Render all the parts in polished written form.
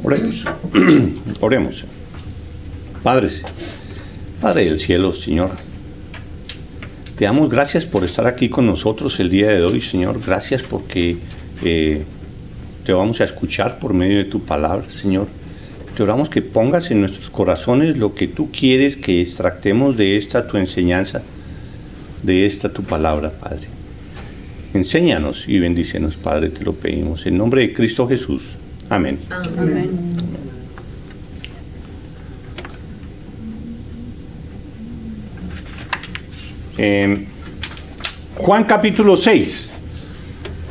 Oremos. Oremos. Padre del cielo, Señor, te damos gracias por estar aquí con nosotros el día de hoy, Señor. Gracias porque te vamos a escuchar por medio de tu palabra, Señor. Te oramos que pongas en nuestros corazones lo que tú quieres que extractemos de esta tu enseñanza, de esta tu palabra, Padre. Enséñanos y bendícenos, Padre, te lo pedimos. En nombre de Cristo Jesús. Amén. Amén. Juan capítulo 6.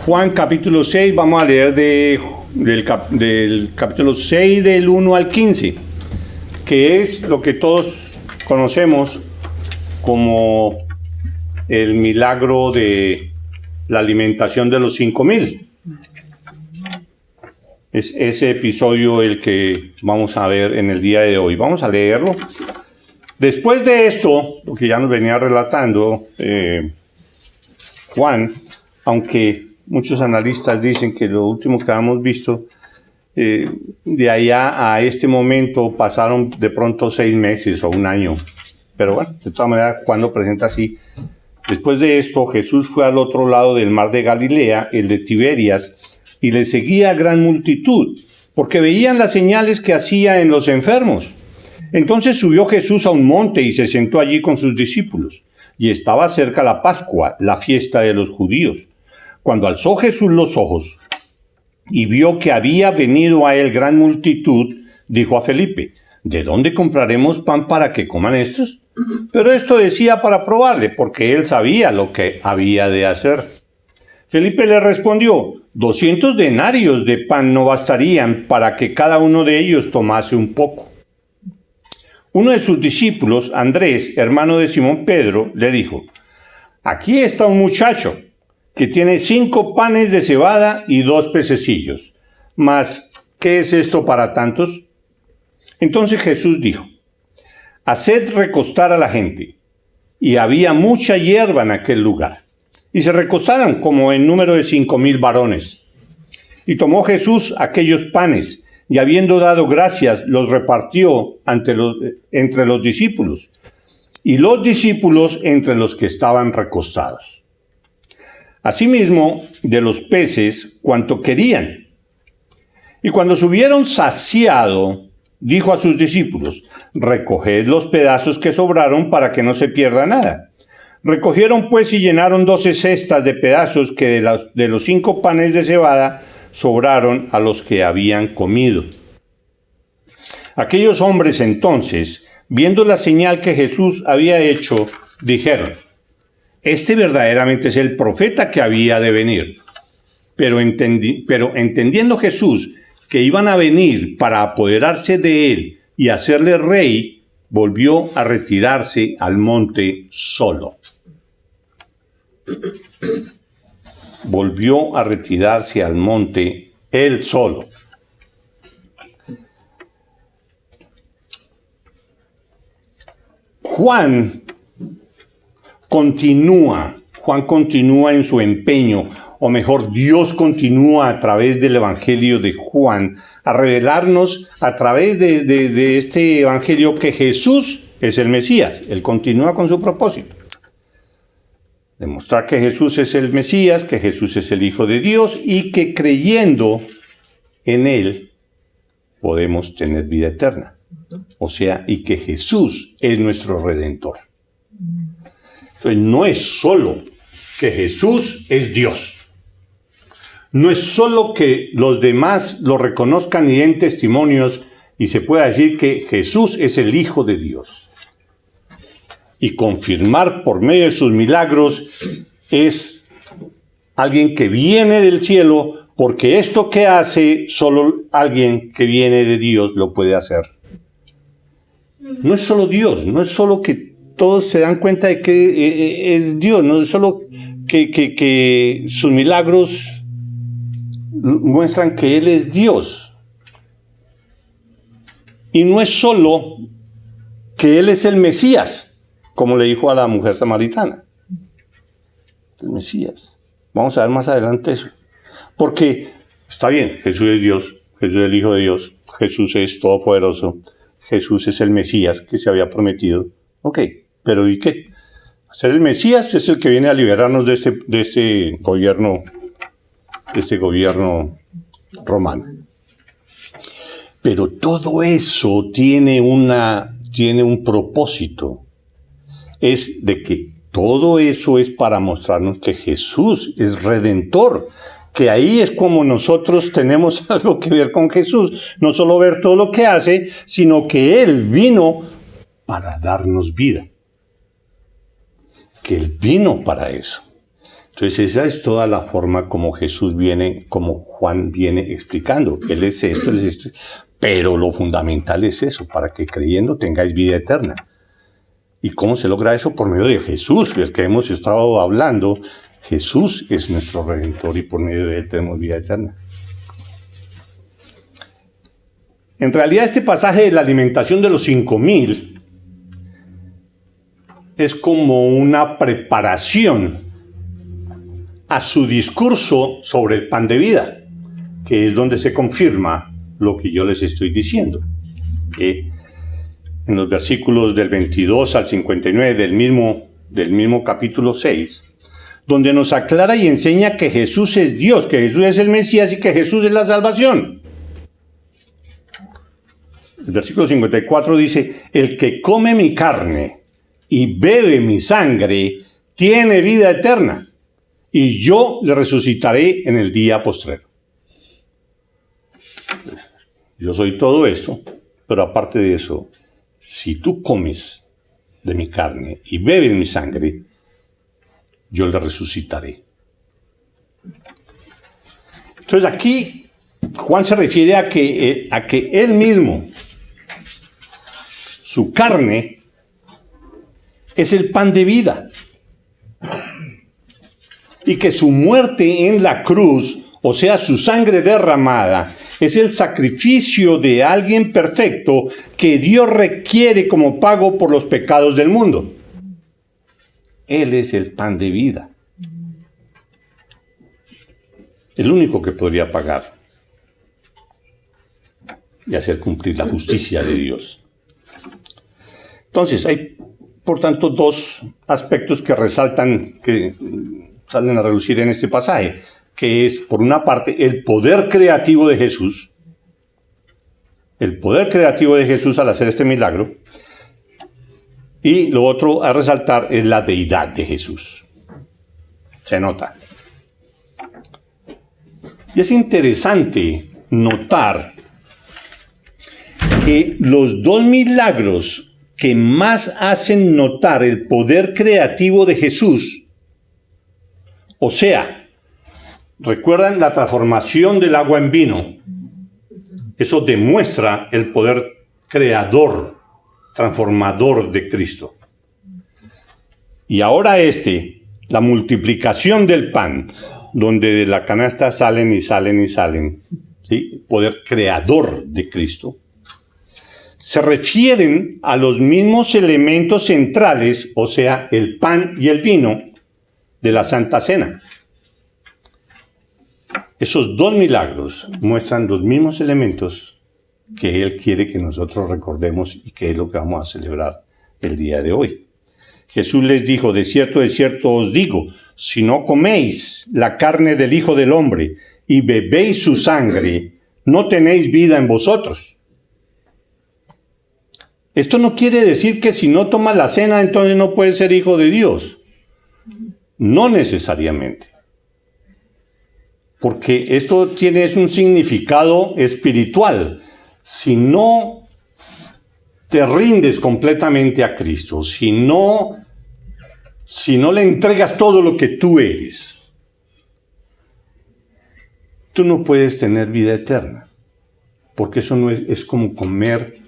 Juan capítulo 6, vamos a leer del capítulo 6 del 1 al 15, que es lo que todos conocemos como el milagro de la alimentación de los 5,000. Es ese episodio el que vamos a ver en el día de hoy. Vamos a leerlo. Después de esto, lo que ya nos venía relatando Juan, aunque muchos analistas dicen que lo último que hemos visto, de allá a este momento pasaron de pronto 6 meses o 1 año. Pero bueno, de todas maneras, Juan lo presenta así. Después de esto, Jesús fue al otro lado del mar de Galilea, el de Tiberias, y le seguía gran multitud, porque veían las señales que hacía en los enfermos. Entonces subió Jesús a un monte y se sentó allí con sus discípulos. Y estaba cerca la Pascua, la fiesta de los judíos. Cuando alzó Jesús los ojos y vio que había venido a él gran multitud, dijo a Felipe: ¿de dónde compraremos pan para que coman estos? Pero esto decía para probarle, porque él sabía lo que había de hacer. Felipe le respondió: 200 denarios de pan no bastarían para que cada uno de ellos tomase un poco. Uno de sus discípulos, Andrés, hermano de Simón Pedro, le dijo: aquí está un muchacho que tiene 5 panes de cebada y 2 pececillos. Mas, ¿qué es esto para tantos? Entonces Jesús dijo: haced recostar a la gente. Y había mucha hierba en aquel lugar. Y se recostaron como en número de 5,000 varones. Y tomó Jesús aquellos panes, y habiendo dado gracias, los repartió entre los discípulos, y los discípulos entre los que estaban recostados. Asimismo, de los peces, cuanto querían. Y cuando se hubieron saciado, dijo a sus discípulos: recoged los pedazos que sobraron para que no se pierda nada. Recogieron pues y llenaron 12 cestas de pedazos que de los 5 panes de cebada sobraron a los que habían comido. Aquellos hombres entonces, viendo la señal que Jesús había hecho, dijeron: este verdaderamente es el profeta que había de venir. Pero entendiendo Jesús que iban a venir para apoderarse de él y hacerle rey, volvió a retirarse al monte solo. Volvió a retirarse al monte él solo. Juan continúa en su empeño, o mejor, Dios continúa a través del Evangelio de Juan a revelarnos a través de este Evangelio que Jesús es el Mesías. Él continúa con su propósito. Demostrar que Jesús es el Mesías, que Jesús es el Hijo de Dios y que creyendo en Él podemos tener vida eterna. O sea, y que Jesús es nuestro Redentor. Entonces, no es solo que Jesús es Dios. No es solo que los demás lo reconozcan y den testimonios y se pueda decir que Jesús es el Hijo de Dios. Y confirmar por medio de sus milagros es alguien que viene del cielo, porque esto que hace solo alguien que viene de Dios lo puede hacer. No es solo Dios, no es solo que todos se dan cuenta de que es Dios, no es solo que sus milagros muestran que Él es Dios. Y no es solo que Él es el Mesías, como le dijo a la mujer samaritana. El Mesías. Vamos a ver más adelante eso. Porque, está bien, Jesús es Dios, Jesús es el Hijo de Dios, Jesús es todopoderoso, Jesús es el Mesías que se había prometido. Ok, pero ¿y qué? Ser el Mesías es el que viene a liberarnos de este gobierno romano. Pero todo eso tiene un propósito. Es de que todo eso es para mostrarnos que Jesús es redentor. Que ahí es como nosotros tenemos algo que ver con Jesús. No solo ver todo lo que hace, sino que Él vino para darnos vida. Que Él vino para eso. Entonces esa es toda la forma como Jesús viene, como Juan viene explicando. Él es esto, Él es esto. Pero lo fundamental es eso, para que creyendo tengáis vida eterna. ¿Y cómo se logra eso? Por medio de Jesús, el que hemos estado hablando. Jesús es nuestro Redentor y por medio de Él tenemos vida eterna. En realidad este pasaje de la alimentación de los 5,000 es como una preparación a su discurso sobre el pan de vida, que es donde se confirma lo que yo les estoy diciendo. En los versículos del 22 al 59 del mismo capítulo 6, donde nos aclara y enseña que Jesús es Dios, que Jesús es el Mesías y que Jesús es la salvación. El versículo 54 dice: el que come mi carne y bebe mi sangre tiene vida eterna, y yo le resucitaré en el día postrero. Yo soy todo esto, pero aparte de eso, si tú comes de mi carne y bebes mi sangre, yo le resucitaré. Entonces aquí Juan se refiere a que él mismo, su carne, es el pan de vida. Y que su muerte en la cruz, o sea, su sangre derramada, es el sacrificio de alguien perfecto que Dios requiere como pago por los pecados del mundo. Él es el pan de vida. El único que podría pagar y hacer cumplir la justicia de Dios. Entonces, hay, por tanto, dos aspectos que resaltan, que salen a relucir en este pasaje, que es, por una parte, el poder creativo de Jesús. El poder creativo de Jesús al hacer este milagro. Y lo otro a resaltar es la deidad de Jesús. Se nota. Y es interesante notar que los dos milagros que más hacen notar el poder creativo de Jesús, o sea, ¿recuerdan la transformación del agua en vino? Eso demuestra el poder creador, transformador de Cristo. Y ahora la multiplicación del pan, donde de la canasta salen y salen y salen, ¿sí? Poder creador de Cristo, se refieren a los mismos elementos centrales, o sea, el pan y el vino de la Santa Cena. Esos dos milagros muestran los mismos elementos que Él quiere que nosotros recordemos y que es lo que vamos a celebrar el día de hoy. Jesús les dijo: de cierto os digo, si no coméis la carne del Hijo del Hombre y bebéis su sangre, no tenéis vida en vosotros. Esto no quiere decir que si no tomas la cena, entonces no puedes ser hijo de Dios. No necesariamente. Porque esto es un significado espiritual. Si no te rindes completamente a Cristo, si no le entregas todo lo que tú eres, tú no puedes tener vida eterna. Porque eso es como comer,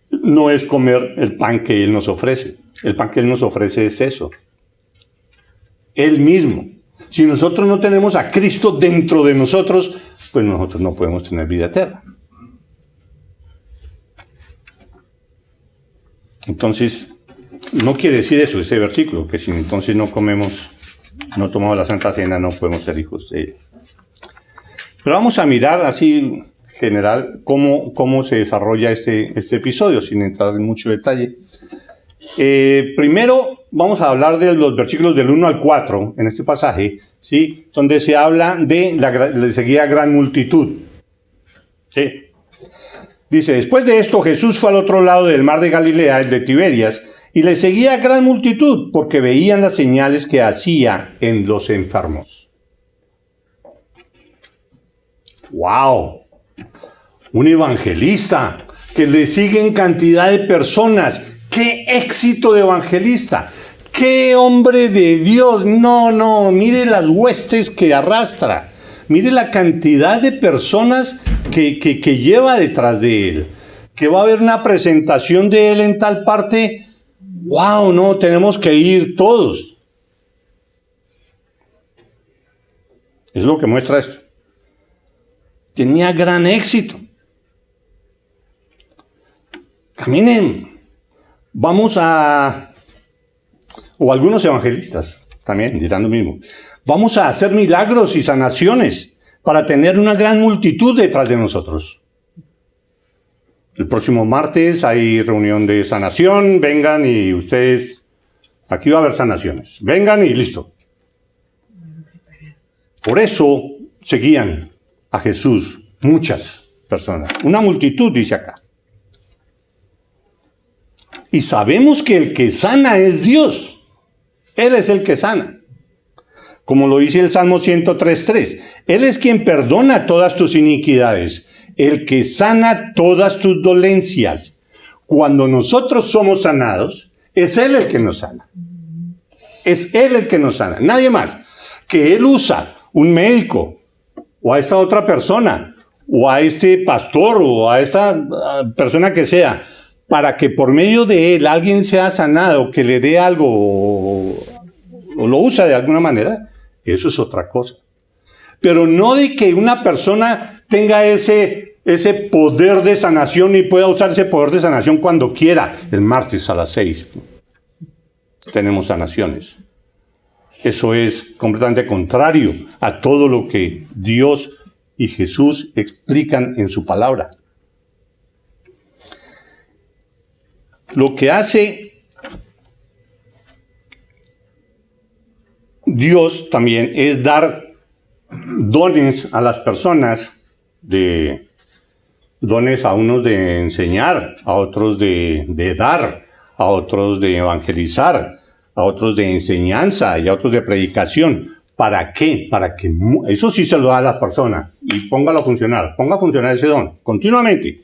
no es comer el pan que Él nos ofrece. El pan que Él nos ofrece es eso. Él mismo. Si nosotros no tenemos a Cristo dentro de nosotros, pues nosotros no podemos tener vida eterna. Entonces, no quiere decir eso, ese versículo, que si entonces no tomamos la Santa Cena, no podemos ser hijos de Él. Pero vamos a mirar así general cómo se desarrolla este episodio, sin entrar en mucho detalle. Primero vamos a hablar de los versículos del 1 al 4 en este pasaje, ¿sí? Donde se habla de la seguida gran multitud. ¿Sí? Dice, después de esto Jesús fue al otro lado del mar de Galilea, el de Tiberias, y le seguía gran multitud porque veían las señales que hacía en los enfermos. ¡Wow! Un evangelista que le siguen cantidad de personas. ¡Qué éxito de evangelista! ¡Qué hombre de Dios! No, mire las huestes que arrastra. Mire la cantidad de personas que lleva detrás de él. Que va a haber una presentación de él en tal parte. ¡Wow! No, tenemos que ir todos. Es lo que muestra esto. Tenía gran éxito. Caminen. Vamos a... O algunos evangelistas también dirán lo mismo. Vamos a hacer milagros y sanaciones para tener una gran multitud detrás de nosotros. El próximo martes hay reunión de sanación. Vengan y ustedes... Aquí va a haber sanaciones. Vengan y listo. Por eso seguían a Jesús muchas personas. Una multitud, dice acá. Y sabemos que el que sana es Dios. Él es el que sana. Como lo dice el Salmo 103:3. Él es quien perdona todas tus iniquidades. El que sana todas tus dolencias. Cuando nosotros somos sanados, es Él el que nos sana. Es Él el que nos sana. Nadie más. Que Él usa un médico, o a esta otra persona, o a este pastor, o a esta persona que sea, para que por medio de él alguien sea sanado, que le dé algo, o lo usa de alguna manera, eso es otra cosa. Pero no de que una persona tenga ese poder de sanación y pueda usar ese poder de sanación cuando quiera. El martes a las 6 tenemos sanaciones. Eso es completamente contrario a todo lo que Dios y Jesús explican en su palabra. Lo que hace Dios también es dar dones a las personas, dones a unos de enseñar, a otros de dar, a otros de evangelizar, a otros de enseñanza y a otros de predicación. ¿Para qué? Para que eso sí se lo da a la persona y póngalo a funcionar. Ponga a funcionar ese don continuamente.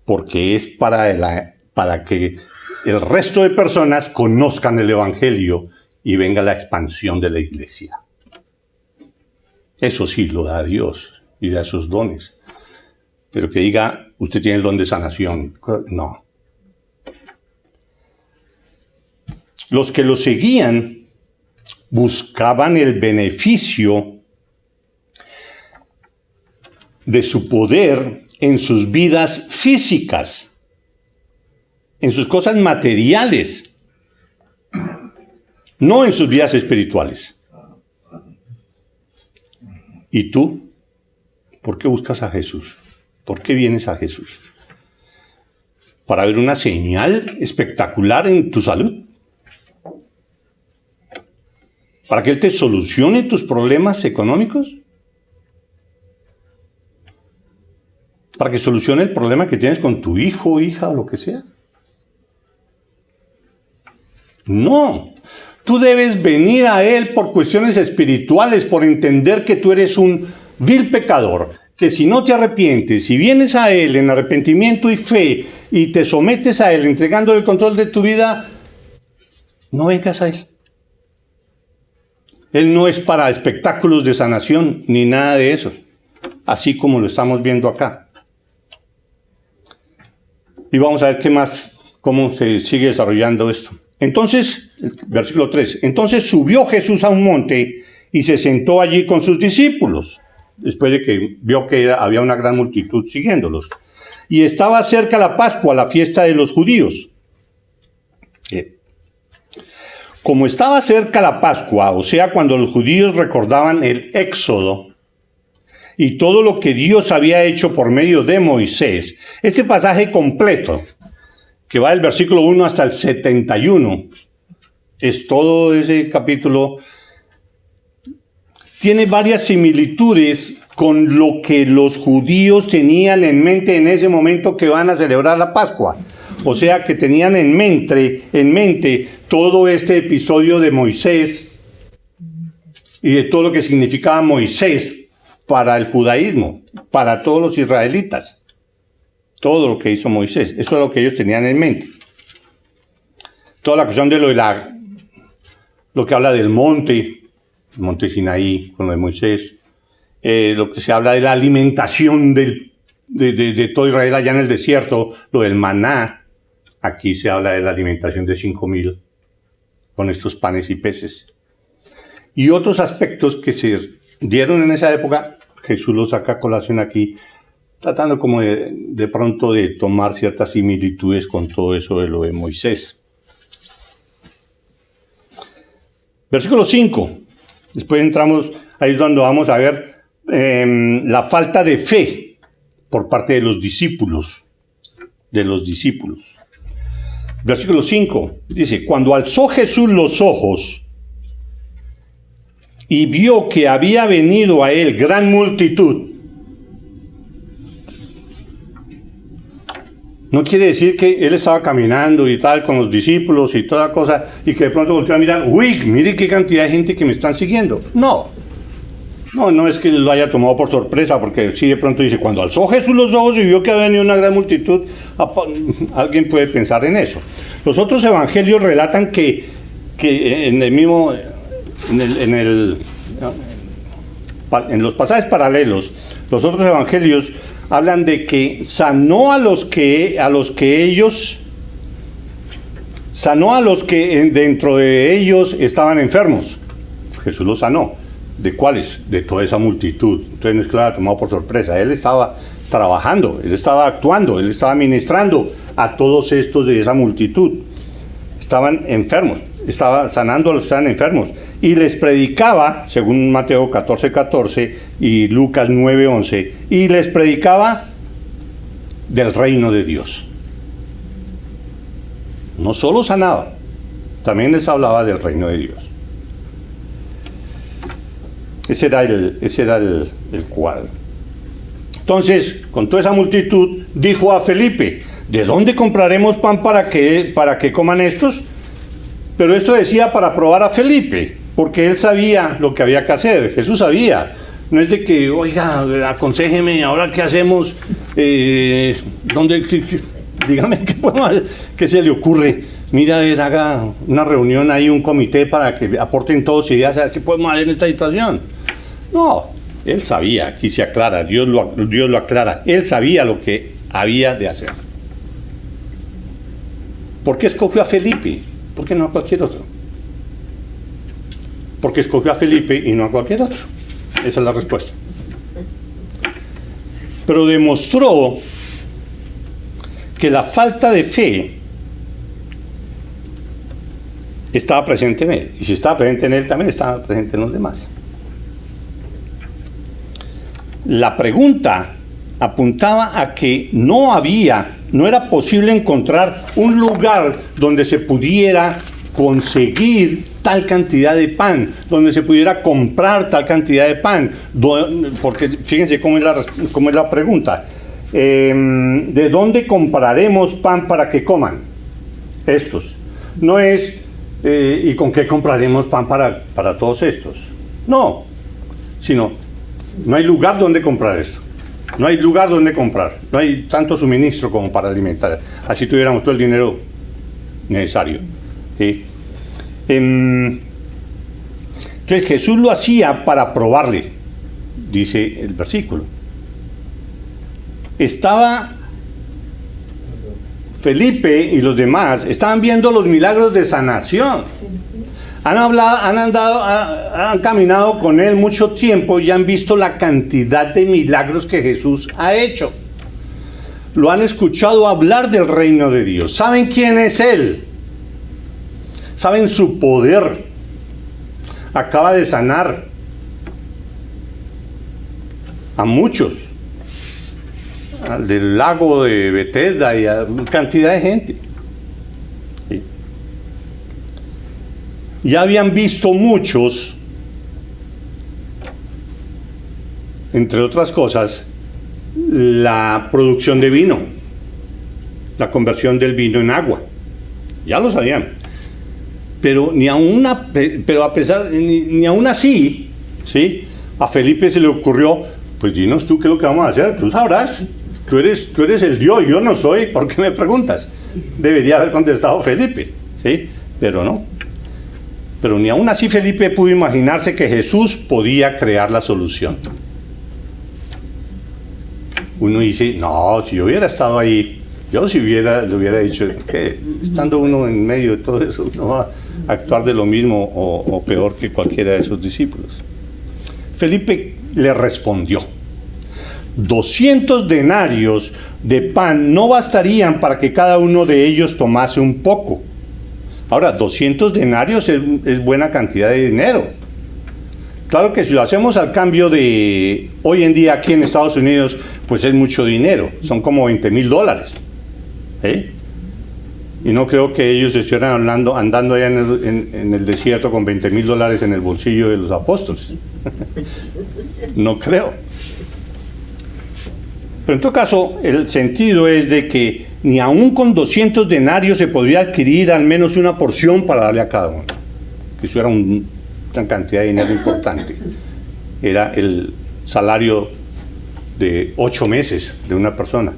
Porque es para que el resto de personas conozcan el evangelio y venga la expansión de la iglesia. Eso sí lo da Dios y da esos dones. Pero que diga, usted tiene el don de sanación. No. Los que lo seguían buscaban el beneficio de su poder en sus vidas físicas, en sus cosas materiales, no en sus vidas espirituales. ¿Y tú? ¿Por qué buscas a Jesús? ¿Por qué vienes a Jesús? ¿Para ver una señal espectacular en tu salud? ¿Para que Él te solucione tus problemas económicos? ¿Para que solucione el problema que tienes con tu hijo, hija o lo que sea? No. Tú debes venir a Él por cuestiones espirituales, por entender que tú eres un vil pecador, que si no te arrepientes, si vienes a Él en arrepentimiento y fe y te sometes a Él entregando el control de tu vida, no vengas a Él. Él no es para espectáculos de sanación ni nada de eso, así como lo estamos viendo acá. Y vamos a ver qué más, cómo se sigue desarrollando esto. Entonces, versículo 3, entonces subió Jesús a un monte y se sentó allí con sus discípulos, después de que vio que había una gran multitud siguiéndolos. Y estaba cerca la Pascua, la fiesta de los judíos. Como estaba cerca la Pascua, o sea, cuando los judíos recordaban el Éxodo, y todo lo que Dios había hecho por medio de Moisés. Este pasaje completo, que va del versículo 1 hasta el 71, es todo ese capítulo, tiene varias similitudes con lo que los judíos tenían en mente en ese momento que van a celebrar la Pascua. O sea, que tenían en mente todo este episodio de Moisés y de todo lo que significaba Moisés para el judaísmo, para todos los israelitas. Todo lo que hizo Moisés, eso es lo que ellos tenían en mente. Toda la cuestión de lo que habla del monte Sinaí, con lo de Moisés, lo que se habla de la alimentación de todo Israel allá en el desierto, lo del maná. Aquí se habla de la alimentación de 5,000 con estos panes y peces. Y otros aspectos que se dieron en esa época, Jesús los saca a colación aquí, tratando como de pronto de tomar ciertas similitudes con todo eso de lo de Moisés. Versículo 5. Después entramos, ahí es donde vamos a ver la falta de fe por parte de los discípulos. Versículo 5 dice: cuando alzó Jesús los ojos y vio que había venido a él gran multitud. No quiere decir que él estaba caminando y tal con los discípulos y toda cosa y que de pronto volteó a mirar, uy, mire qué cantidad de gente que me están siguiendo. No es que lo haya tomado por sorpresa, porque sí de pronto dice, cuando alzó Jesús los ojos y vio que había venido una gran multitud, alguien puede pensar en eso. Los otros evangelios relatan que en los pasajes paralelos, los otros evangelios hablan de que sanó a los que dentro de ellos estaban enfermos. Jesús los sanó. ¿De cuáles? De toda esa multitud. Entonces no es que lo haya tomado por sorpresa. Él estaba trabajando, él estaba actuando, él estaba ministrando a todos estos de esa multitud. Estaban enfermos, estaba sanando a los que estaban enfermos. Y les predicaba, según Mateo 14:14 y Lucas 9:11, y les predicaba del reino de Dios. No solo sanaba, también les hablaba del reino de Dios. Ese era el cuadro. Entonces, con toda esa multitud, dijo a Felipe, ¿de dónde compraremos pan para que coman estos? Pero esto decía para probar a Felipe, porque él sabía lo que había que hacer. Jesús sabía. No es de que, oiga, aconséjeme, ahora qué hacemos, dígame qué podemos hacer, qué se le ocurre. Mira, haga una reunión ahí, un comité para que aporten todos ideas a ver qué podemos hacer en esta situación. No, él sabía, aquí se aclara, Dios lo aclara, él sabía lo que había de hacer. ¿Por qué escogió a Felipe? ¿Por qué no a cualquier otro? Porque escogió a Felipe y no a cualquier otro. Esa es la respuesta. Pero demostró que la falta de fe estaba presente en él. Y si estaba presente en él, también estaba presente en los demás. La pregunta apuntaba a que no era posible encontrar un lugar donde se pudiera conseguir tal cantidad de pan, donde se pudiera comprar tal cantidad de pan, porque fíjense cómo es la pregunta. ¿De dónde compraremos pan para que coman estos? No es, ¿y con qué compraremos pan para todos estos? No, sino, no hay lugar donde comprar esto. No hay lugar donde comprar. No hay tanto suministro como para alimentar. Así tuviéramos todo el dinero necesario. ¿Sí? Entonces Jesús lo hacía para probarle, dice el versículo. Estaba Felipe y los demás, estaban viendo los milagros de sanación. Han caminado con él mucho tiempo y han visto la cantidad de milagros que Jesús ha hecho. Lo han escuchado hablar del reino de Dios. ¿Saben quién es él? ¿Saben su poder? Acaba de sanar a muchos, al del lago de Bethesda y a cantidad de gente. ¿Sí? Ya habían visto muchos, entre otras cosas, la producción de vino, la conversión del vino en agua. Ya lo sabían. Pero ni aún así, ¿sí? A Felipe se le ocurrió, pues dinos tú qué es lo que vamos a hacer, tú sabrás. Tú eres el Dios, yo no soy, ¿por qué me preguntas? Debería haber contestado Felipe, ¿sí? Pero no. Pero ni aún así Felipe pudo imaginarse que Jesús podía crear la solución. Uno dice, no, si yo hubiera estado ahí, yo si le hubiera dicho que estando uno en medio de todo eso, uno va a actuar de lo mismo o peor que cualquiera de sus discípulos. Felipe le respondió, 200 denarios de pan no bastarían para que cada uno de ellos tomase un poco. Ahora, 200 denarios es buena cantidad de dinero. Claro que si lo hacemos al cambio de hoy en día aquí en Estados Unidos, pues es mucho dinero, son como $20,000. ¿Eh? Y no creo que ellos estuvieran andando allá en el desierto con $20,000 en el bolsillo de los apóstoles. No creo. Pero en todo caso, el sentido es de que ni aún con 200 denarios se podría adquirir al menos una porción para darle a cada uno. Que eso era una cantidad de dinero importante. Era el salario de 8 meses de una persona.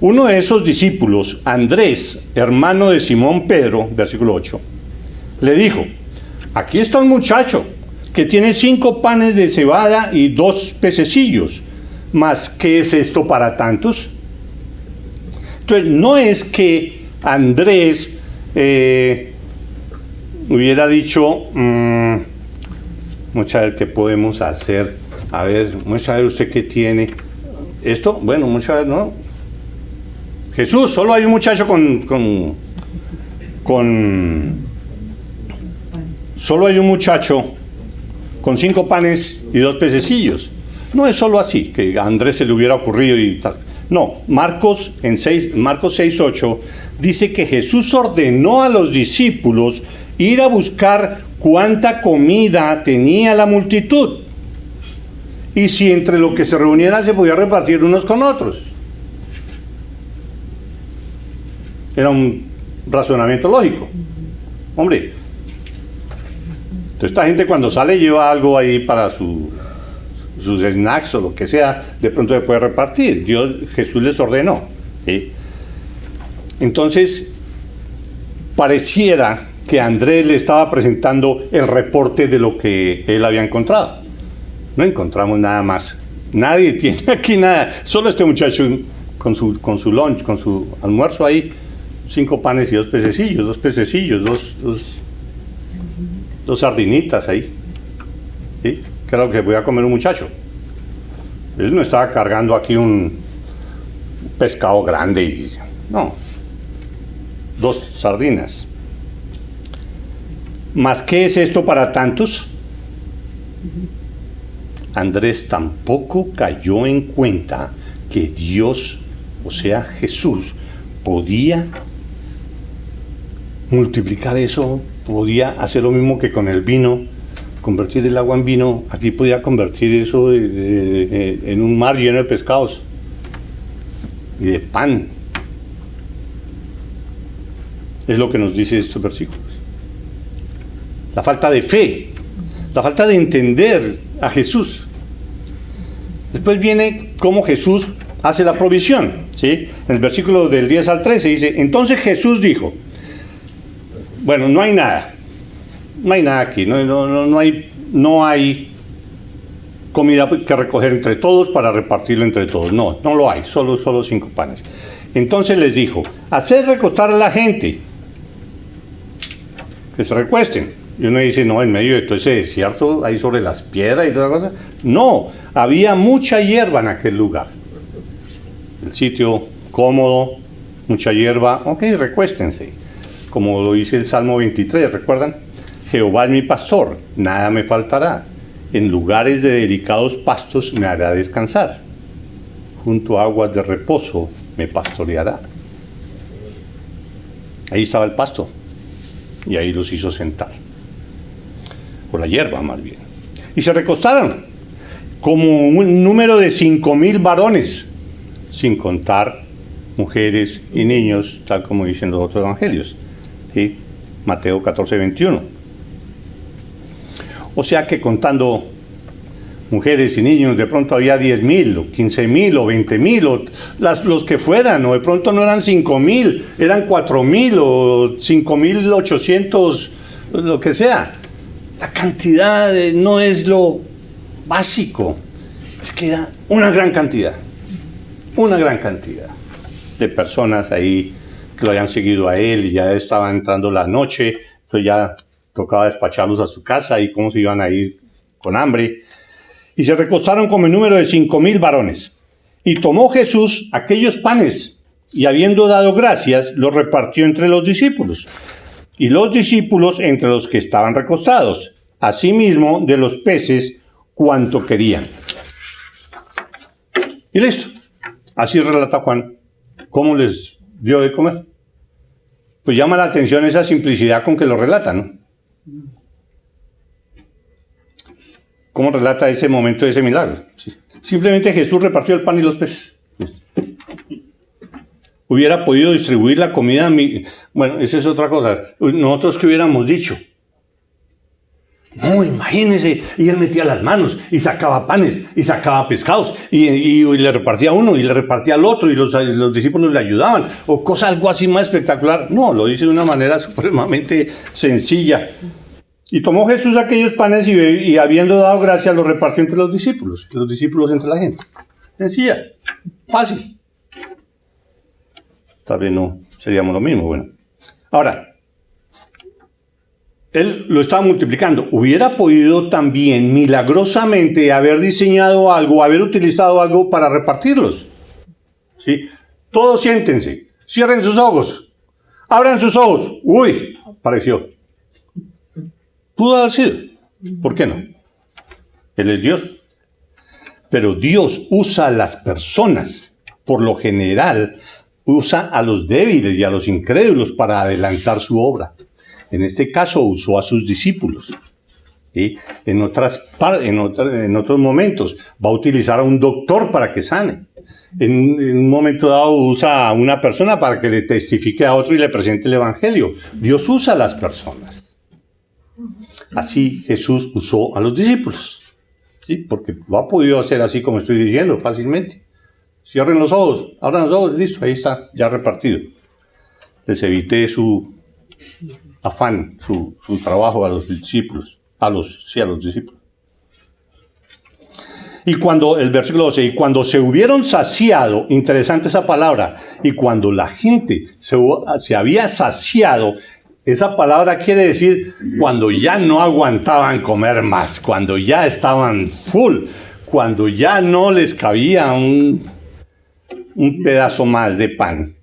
Uno de esos discípulos, Andrés, hermano de Simón Pedro, versículo 8, le dijo, aquí está un muchacho que tiene 5 panes de cebada y 2 pececillos, mas ¿qué es esto para tantos? Entonces, no es que Andrés hubiera dicho, vamos a ver qué podemos hacer, a ver, vamos a ver usted qué tiene, esto, bueno, vamos a ver, ¿no? Jesús, solo hay un muchacho solo hay un muchacho con 5 panes y 2 pececillos. No es solo así, que a Andrés se le hubiera ocurrido y tal. No, Marcos 6:8 dice que Jesús ordenó a los discípulos ir a buscar cuánta comida tenía la multitud. Y si entre lo que se reuniera se podía repartir unos con otros. Era un razonamiento lógico. Hombre, esta gente cuando sale lleva algo ahí para sus snacks o lo que sea, de pronto se puede repartir. Jesús les ordenó. ¿Sí? Entonces, pareciera que Andrés le estaba presentando el reporte de lo que él había encontrado. No encontramos nada más. Nadie tiene aquí nada. Solo este muchacho con su lunch, con su almuerzo ahí, 5 panes y 2 pececillos, 2 pececillos, dos sardinitas ahí. ¿Sí? Que era lo que voy a comer un muchacho. Él no estaba cargando aquí un pescado grande. No. 2 sardinas. ¿Mas qué es esto para tantos? Andrés tampoco cayó en cuenta que Dios, o sea Jesús, podía multiplicar eso, podía hacer lo mismo que con el vino, convertir el agua en vino. Aquí podía convertir eso en un mar lleno de pescados y de pan. Es lo que nos dice estos versículos. La falta de fe, la falta de entender a Jesús. Después viene cómo Jesús hace la provisión, ¿sí? En el versículo del 10 al 13 dice, entonces Jesús dijo, bueno, no hay nada aquí, no hay comida que recoger entre todos para repartirlo entre todos, no lo hay, solo 5 panes. Entonces les dijo, haced recostar a la gente, que se recuesten. Y uno dice, no, en medio de todo ese desierto, ahí sobre las piedras y toda la cosa. No, había mucha hierba en aquel lugar. El sitio cómodo, mucha hierba, ok, recuéstense. Como lo dice el Salmo 23, ¿recuerdan? Jehová es mi pastor, nada me faltará. En lugares de delicados pastos me hará descansar. Junto a aguas de reposo me pastoreará. Ahí estaba el pasto. Y ahí los hizo sentar. O la hierba, más bien. Y se recostaron. Como un número de 5,000 varones. Sin contar mujeres y niños, tal como dicen los otros evangelios. ¿Sí? Mateo 14:21. O sea que contando mujeres y niños, de pronto había 10,000, o 15,000, o 20,000, o los que fueran, o de pronto no eran 5,000, eran 4,000, o 5,800, lo que sea. La cantidad no es lo básico, es que era una gran cantidad de personas ahí que lo habían seguido a él y ya estaba entrando la noche, entonces ya tocaba despacharlos a su casa y cómo se iban a ir con hambre. Y se recostaron como el número de 5,000 varones. Y tomó Jesús aquellos panes y habiendo dado gracias, los repartió entre los discípulos. Y los discípulos entre los que estaban recostados. Asimismo de los peces cuanto querían. Y listo. Así relata Juan cómo les dio de comer. Pues llama la atención esa simplicidad con que lo relata, ¿no? ¿Cómo relata ese momento de ese milagro? Simplemente Jesús repartió el pan y los peces. Hubiera podido distribuir la comida. Bueno, esa es otra cosa. Nosotros, ¿qué hubiéramos dicho? No, imagínense, y él metía las manos y sacaba panes y sacaba pescados y le repartía a uno y le repartía al otro y los discípulos le ayudaban, o cosa algo así más espectacular. No, lo dice de una manera supremamente sencilla. Y tomó Jesús aquellos panes y habiendo dado gracias los repartió entre los discípulos entre la gente. Sencilla, fácil. Tal vez no seríamos lo mismo, bueno. Ahora, él lo estaba multiplicando. Hubiera podido también milagrosamente haber diseñado algo, haber utilizado algo para repartirlos. ¿Sí? Todos siéntense, cierren sus ojos, abran sus ojos. Uy, apareció. Pudo haber sido. ¿Por qué no? Él es Dios. Pero Dios usa a las personas, por lo general, usa a los débiles y a los incrédulos para adelantar su obra. En este caso usó a sus discípulos. ¿Sí? En otros momentos va a utilizar a un doctor para que sane. En un momento dado usa a una persona para que le testifique a otro y le presente el evangelio. Dios usa a las personas. Así Jesús usó a los discípulos. ¿Sí? Porque lo ha podido hacer así como estoy diciendo, fácilmente. Cierren los ojos, abran los ojos, listo, ahí está, ya repartido. Les evité su afán, su trabajo a los discípulos, a los discípulos. Y cuando, el versículo 12, y cuando se hubieron saciado, interesante esa palabra, y cuando la gente se había saciado, esa palabra quiere decir cuando ya no aguantaban comer más, cuando ya estaban full, cuando ya no les cabía un pedazo más de pan.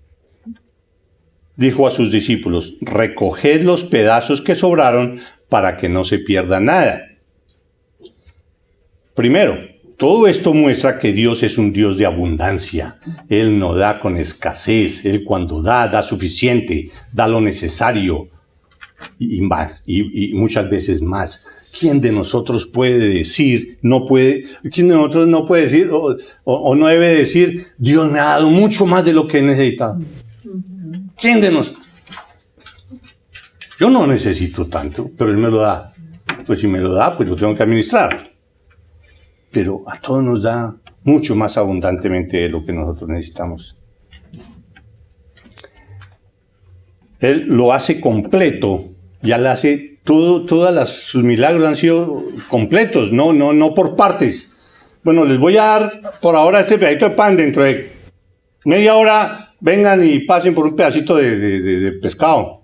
Dijo a sus discípulos, recoged los pedazos que sobraron para que no se pierda nada. Primero, todo esto muestra que Dios es un Dios de abundancia. Él no da con escasez. Él cuando da suficiente, da lo necesario y más, y muchas veces más. ¿Quién de nosotros puede decir, quién de nosotros no puede decir o no debe decir, Dios me ha dado mucho más de lo que he necesitado? ¿Quién de nosotros? Yo no necesito tanto, pero Él me lo da. Pues si me lo da, pues lo tengo que administrar. Pero a todos nos da mucho más abundantemente de lo que nosotros necesitamos. Él lo hace completo, ya le hace sus milagros han sido completos, no por partes. Bueno, les voy a dar por ahora este pedacito de pan, dentro de media hora vengan y pasen por un pedacito de pescado.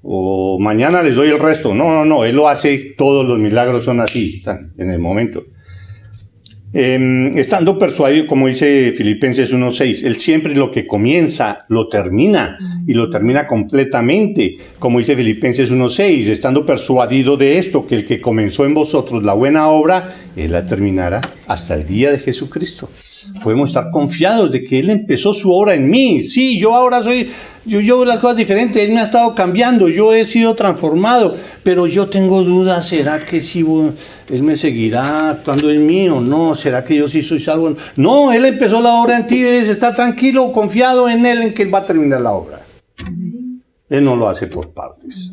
O mañana les doy el resto. No, Él lo hace, todos los milagros son así, están en el momento. Estando persuadido, como dice Filipenses 1:6, Él siempre lo que comienza, lo termina, y lo termina completamente. Como dice Filipenses 1:6, estando persuadido de esto, que el que comenzó en vosotros la buena obra, Él la terminará hasta el día de Jesucristo. Podemos estar confiados de que Él empezó su obra en mí. Sí, yo ahora yo veo las cosas diferentes, Él me ha estado cambiando, yo he sido transformado, pero yo tengo dudas, ¿será que sí, Él me seguirá actuando en mí o no? ¿Será que yo sí soy salvo? No, Él empezó la obra en ti, debes estar tranquilo, confiado en Él, en que Él va a terminar la obra. Él no lo hace por partes.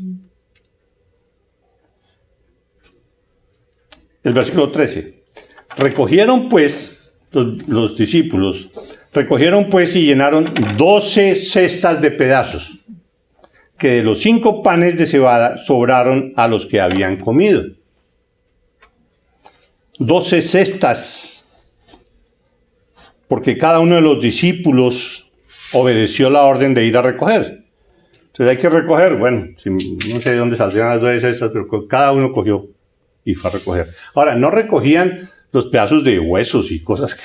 El versículo 13. Recogieron pues, los discípulos, recogieron pues y llenaron 12 cestas de pedazos, que de los 5 panes de cebada sobraron a los que habían comido. 12 cestas, porque cada uno de los discípulos obedeció la orden de ir a recoger. Entonces hay que recoger, bueno, no sé de dónde saldrían las 12 cestas, pero cada uno cogió y fue a recoger. Ahora, no recogían los pedazos de huesos y cosas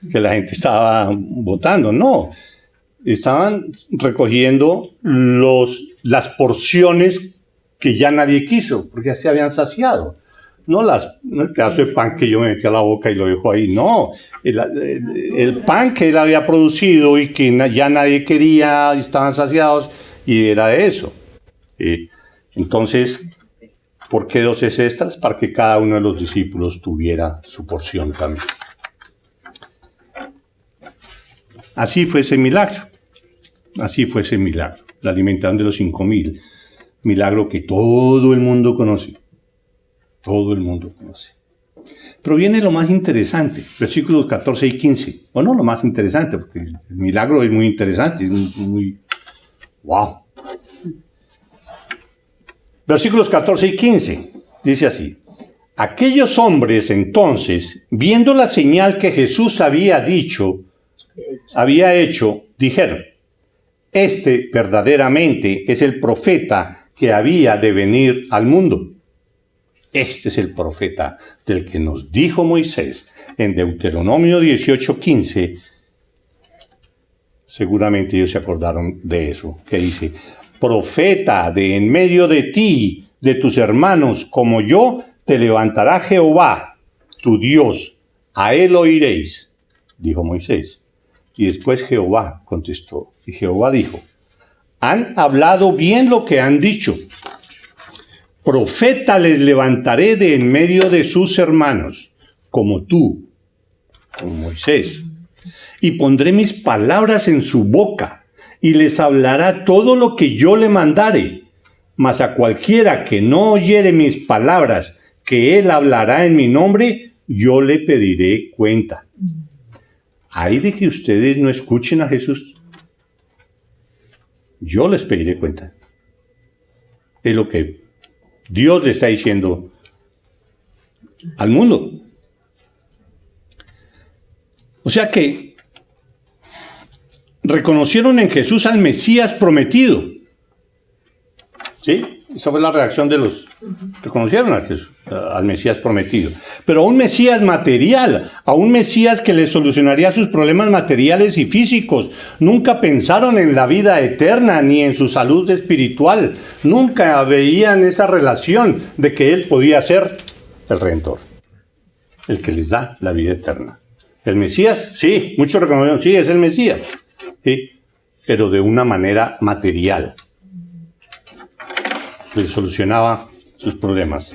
que la gente estaba botando, no. Estaban recogiendo las porciones que ya nadie quiso, porque ya se habían saciado. No el pedazo de pan que yo me metí a la boca y lo dejo ahí, no. El pan que él había producido y que ya nadie quería, y estaban saciados, y era eso. Entonces, ¿por qué 12 cestas? Para que cada uno de los discípulos tuviera su porción también. Así fue ese milagro. Así fue ese milagro. La alimentación de los 5,000. Milagro que todo el mundo conoce. Todo el mundo conoce. Pero viene lo más interesante. Versículos 14 y 15. Bueno, lo más interesante, porque el milagro es muy interesante. Es muy... ¡Wow! Versículos 14 y 15, dice así: aquellos hombres entonces, viendo la señal que Jesús había hecho, dijeron: este verdaderamente es el profeta que había de venir al mundo. Este es el profeta del que nos dijo Moisés en Deuteronomio 18:15. Seguramente ellos se acordaron de eso, que dice: profeta de en medio de ti, de tus hermanos, como yo, te levantará Jehová, tu Dios. A él oiréis, dijo Moisés. Y después Jehová contestó. Y Jehová dijo: han hablado bien lo que han dicho. Profeta les levantaré de en medio de sus hermanos, como tú, como Moisés. Y pondré mis palabras en su boca, y les hablará todo lo que yo le mandare. Mas a cualquiera que no oyere mis palabras, que él hablará en mi nombre, yo le pediré cuenta. ¿Hay de que ustedes no escuchen a Jesús? Yo les pediré cuenta. Es lo que Dios le está diciendo al mundo. O sea que reconocieron en Jesús al Mesías prometido. ¿Sí? Esa fue la reacción de los... Reconocieron a Jesús, al Mesías prometido. Pero a un Mesías material, a un Mesías que les solucionaría sus problemas materiales y físicos. Nunca pensaron en la vida eterna ni en su salud espiritual. Nunca veían esa relación de que Él podía ser el Redentor, el que les da la vida eterna. El Mesías, sí, muchos reconocieron, sí, es el Mesías. ¿Sí? Pero de una manera material. Le solucionaba sus problemas.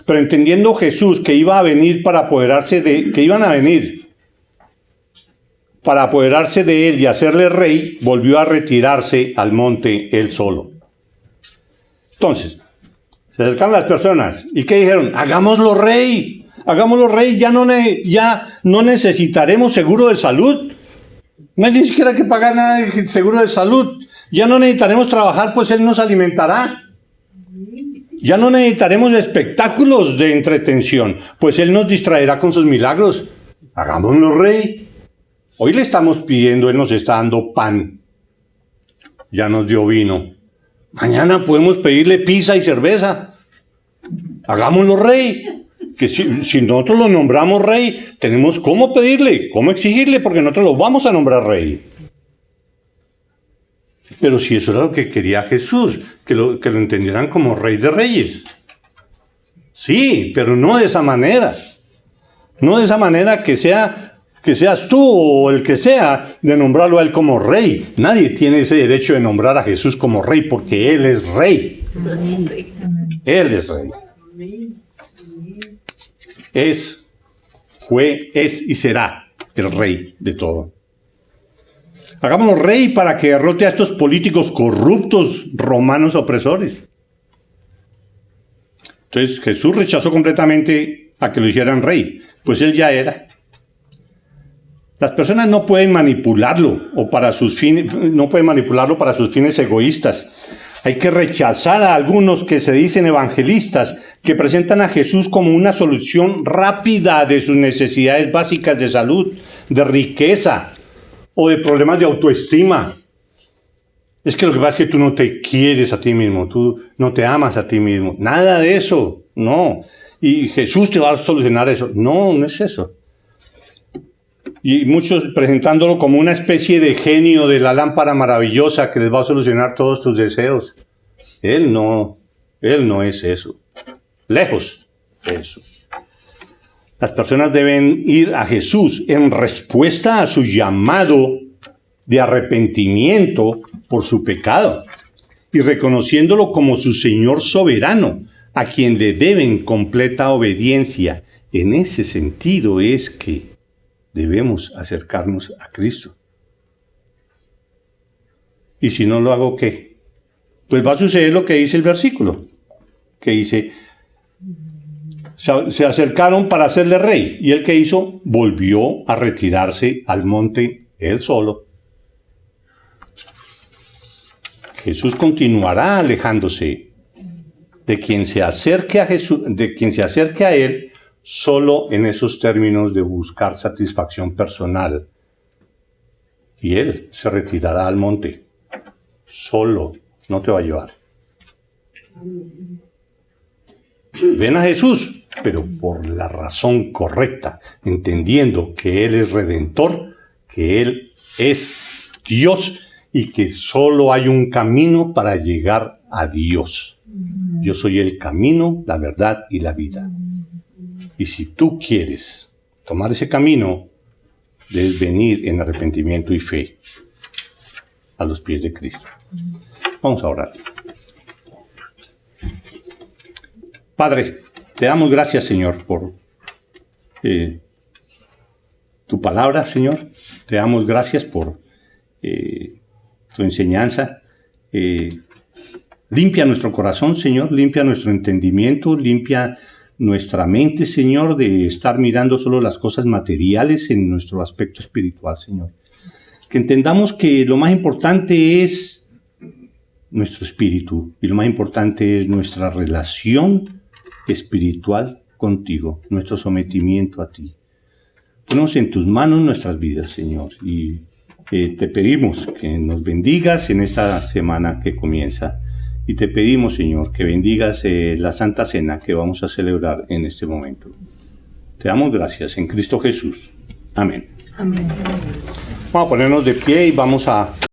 Pero entendiendo Jesús que iba a venir para apoderarse que iban a venir para apoderarse de él y hacerle rey, volvió a retirarse al monte él solo. Entonces, se acercaron las personas y ¿qué dijeron? Hagámoslo rey, ya no necesitaremos seguro de salud. No hay ni siquiera que pagar nada de seguro de salud. Ya no necesitaremos trabajar, pues Él nos alimentará. Ya no necesitaremos espectáculos de entretención, pues Él nos distraerá con sus milagros. Hagámoslo rey. Hoy le estamos pidiendo, Él nos está dando pan. Ya nos dio vino. Mañana podemos pedirle pizza y cerveza. Hagámoslo rey. que si nosotros lo nombramos rey, tenemos cómo pedirle, cómo exigirle, porque nosotros lo vamos a nombrar rey. Pero si eso era lo que quería Jesús, que lo entendieran como rey de reyes. Sí, pero no de esa manera. No de esa manera que seas tú o el que sea, de nombrarlo a él como rey. Nadie tiene ese derecho de nombrar a Jesús como rey, porque él es rey. Él es rey. Fue, es y será el rey de todo. Hagámonos rey para que derrote a estos políticos corruptos romanos opresores. Entonces Jesús rechazó completamente a que lo hicieran rey, pues él ya era. Las personas no pueden manipularlo para sus fines egoístas. Hay que rechazar a algunos que se dicen evangelistas, que presentan a Jesús como una solución rápida de sus necesidades básicas de salud, de riqueza o de problemas de autoestima. Es que lo que pasa es que tú no te quieres a ti mismo, tú no te amas a ti mismo. Nada de eso, no. Y Jesús te va a solucionar eso. No, no es eso. Y muchos presentándolo como una especie de genio de la lámpara maravillosa que les va a solucionar todos tus deseos. Él no es eso. Lejos de eso. Las personas deben ir a Jesús en respuesta a su llamado de arrepentimiento por su pecado y reconociéndolo como su Señor soberano, a quien le deben completa obediencia. En ese sentido es que debemos acercarnos a Cristo. Y si no lo hago, ¿qué? Pues va a suceder lo que dice el versículo, que dice, se acercaron para hacerle rey, y él que hizo, volvió a retirarse al monte él solo. Jesús continuará alejándose de quien se acerque a Jesús, de quien se acerque a él, solo en esos términos de buscar satisfacción personal. Y él se retirará al monte. Solo, no te va a llevar. Ven a Jesús, pero por la razón correcta, entendiendo que él es redentor, que él es Dios y que solo hay un camino para llegar a Dios. Yo soy el camino, la verdad y la vida. Y si tú quieres tomar ese camino, debes venir en arrepentimiento y fe a los pies de Cristo. Vamos a orar. Padre, te damos gracias, Señor, por tu palabra, Señor. Te damos gracias por tu enseñanza. Limpia nuestro corazón, Señor. Limpia nuestro entendimiento. Limpia nuestra mente, Señor, de estar mirando solo las cosas materiales en nuestro aspecto espiritual, Señor. Que entendamos que lo más importante es nuestro espíritu y lo más importante es nuestra relación espiritual contigo, nuestro sometimiento a ti. Ponemos en tus manos nuestras vidas, Señor, y te pedimos que nos bendigas en esta semana que comienza. Y te pedimos, Señor, que bendigas la Santa Cena que vamos a celebrar en este momento. Te damos gracias en Cristo Jesús. Amén. Amén. Vamos a ponernos de pie y vamos a